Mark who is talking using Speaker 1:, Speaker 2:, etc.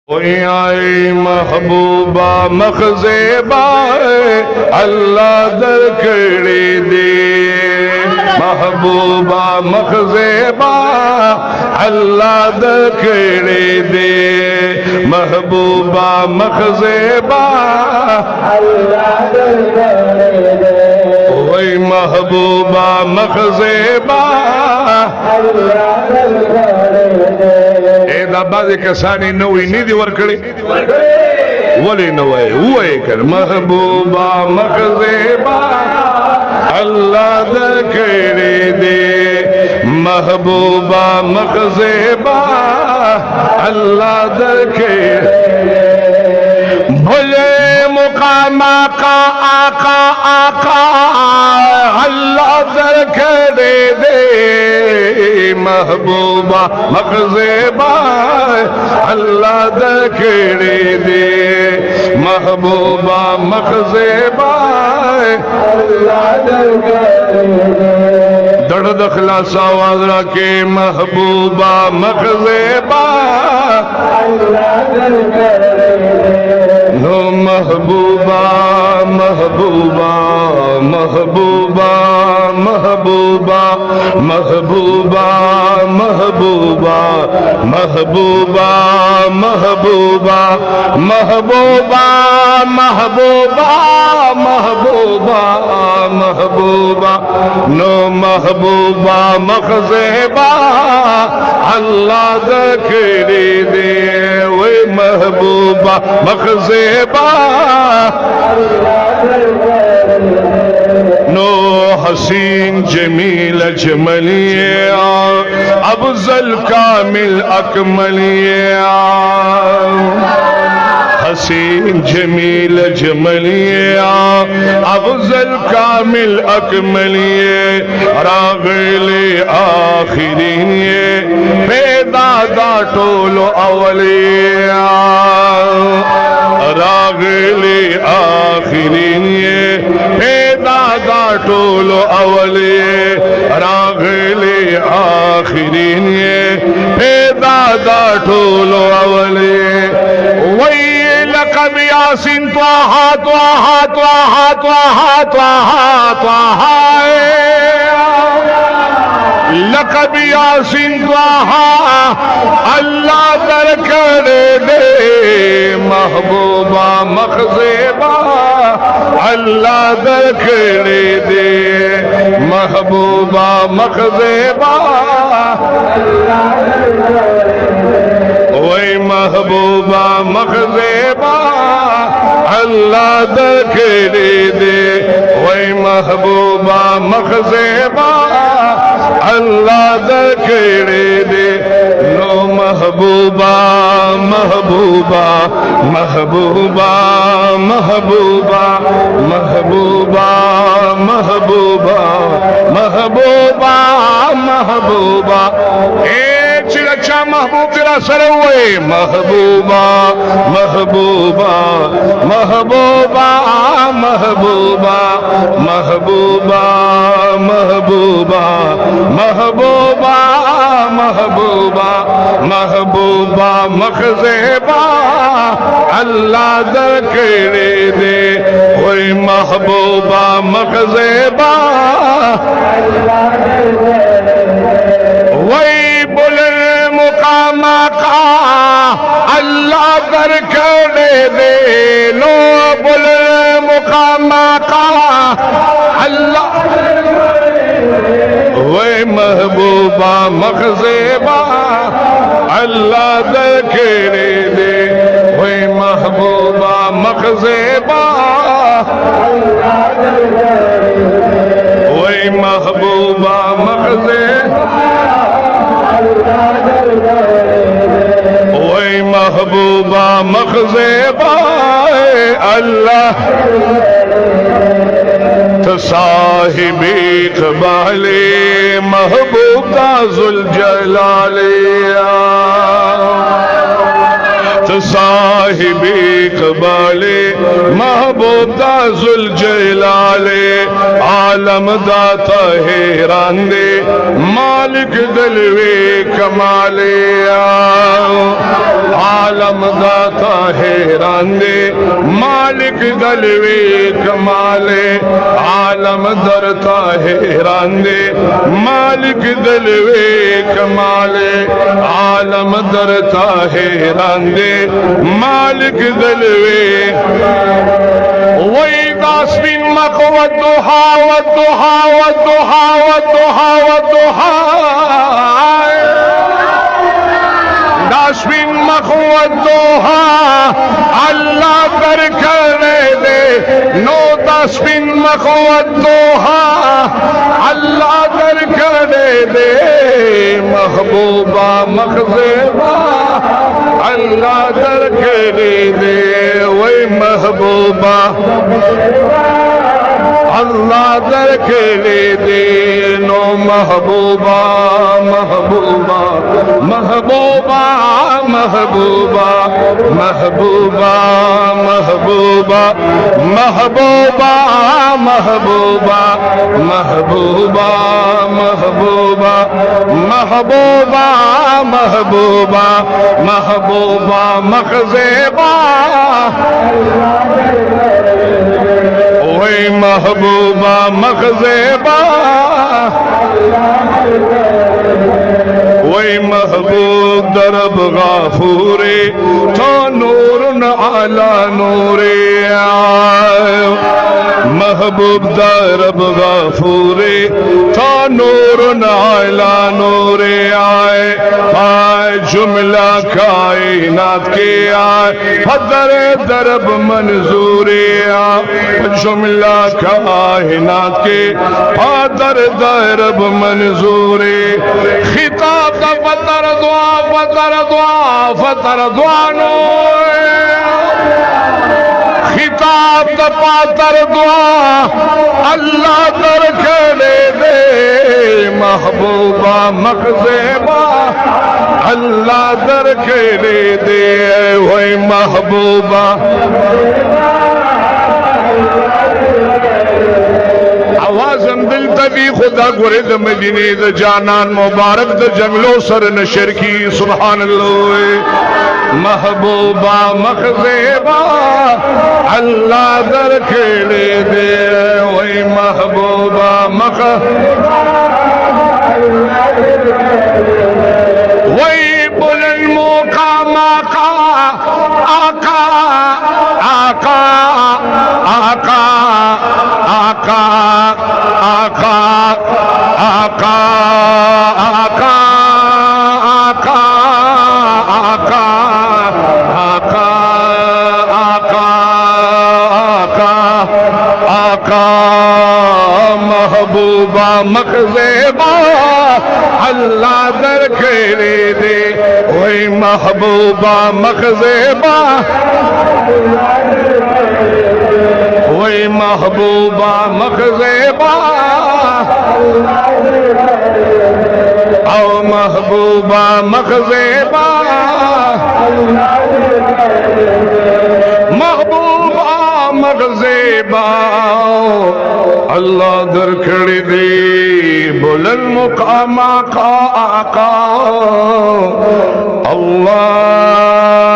Speaker 1: कोई आए महबूबा मखजेबा अल्लाह दर करे दे महबूबा मखजेबा अल्लाह दर करे दे महबूबा मखजेबा अल्लाह दर करे दे वही महबूबा मखजेबा अल्लाह दर करे दे बाज़ कसानी नवी नीदी वर्कड़ी वली नवे हुए कर महबूबा मखजेबा अल्लाह दर करे दे महबूबा मखजेबा अल्लाह दर करे भले मुकाम आका आका अल्लाह दर करे दे महबूबा मखजेबा अल्लाह दर करे दे महबूबा मखजेबा अल्लाह दर करे दे दर्द खलासा आवाज रखे महबूबा मखजेबा अल्लाह दर करे they know Mehbooba Mehbooba Mehbooba Mehbooba Mehbooba Mehbooba Mehbooba Mehbooba Mehbooba Mehbooba Mehbooba Mehbooba no महबूबा मखजेबा अल्लाह दर करे दे वे महबूबा मखजेबा नो हसीन जमील अजमलिया अफजल कामिल अकमलिया हसीन जमील जमलिया अफजल कामिल अकमलिए रागले आखिरिए बेदादा टोलो अवलिया रागले आखिरिए बेदादा टोलो अवलिए रागले आखिरिए बेदादा टोलो अवलिए वही लक़ब यासीन त्वाहा त्वाहा त्वाहा त्वाहा त्वाहा त्वाहा लक़ब यासीन त्वाहा अल्लाह दर करे दे महबूबा मखजेबा अल्लाह दर करे दे महबूबा मखजेबा वही महबूबा मखजेबा अल्लाह दर करे दे वही महबूबा मखजेबा अल्लाह दर करे दे नो महबूबा महबूबा महबूबा महबूबा महबूबा महबूबा महबूबा महबूबा चिड़चा महबूब तेरा सर हुए महबूबा महबूबा महबूबा महबूबा महबूबा महबूबा महबूबा महबूबा महबूबा मखजेबा अल्लाह दर करे दे वही महबूबा मखजेबा वही मुकाम का अल्लाह दर करे दे लो बुल मुकाम का अल्लाह वे महबूबा मखजेबा अल्लाह दर करे दे वे महबूबा मखजेबा वे महबूबा मखजेबा वही महबूबा मखजेबा अल्लाह तो साहिबे इक़बाले महबूबा ज़ुल जलालिया तो साहिब इक़बाले महबूब दा ज़ुल जलाले आलम दाता हैरान दे मालिक दलवे कमाले आलम दाता हैरान दे मालिक दलवे कमाले आलम दरता हैरान दे मालिक दलवे कमाले आलम दरता हैरान दे मालिक दलवे वही दास्मिन मक़वत दुहा व दुहा व दुहा व दुहा व दुहा दास्मिन मक़वत दुहा अल्लाह कर करे दे नो दास्मिन मक़वत दुहा अल्लाह कर करे दे महबूबा मखज़ेबा अल्लाह दर करे दे वही महबूबा अल्लाह दर करे दे नो महबूबा महबूबा महबूबा महबूबा महबूबा महबूबा महबूबा महबूबा महबूबा महबूबा महबूबा महबूबा महबूबा मखज़ेबा वही महबूबा मखज़ेबा वही महबूब दरब गाफूरे तो नूर आला नूरे महबूब दरब गाफूरे तो नूर आला नूरे आए आए जुमला कायनात के आए फदर दरब मंजूरे आए जुमला कायनात के फदर दरब मंजूरे खिताब का फतर दुआ फतर दुआ फतर दुआ नो खिताब का पातर दुआ अल्लाह दर करे दे महबूबा मखज़ेबा अल्लाह दर करे दे वही महबूबा आवाज़न दिल तभी खुदा गुरे द मदीने द जानान मुबारक द जंगलों सर नशर की सुभान अल्लाह महबूबा मखज़ेबा अल्लाह दर खेले दे वही महबूबा मख वही बुलंद मुकामा का आका आका आका आका आका आका आका आका आका आका आका आका आका महबूबा मखज़ेबा अल्लाह दर करे दे वही महबूबा मखज़ेबा वही महबूबा मखज़ेबा औ महबूबा मखज़ेबा महबूबा मखज़ेबा अल्लाह दर खड़े दे बुलंद मुकामा का आका अल्लाह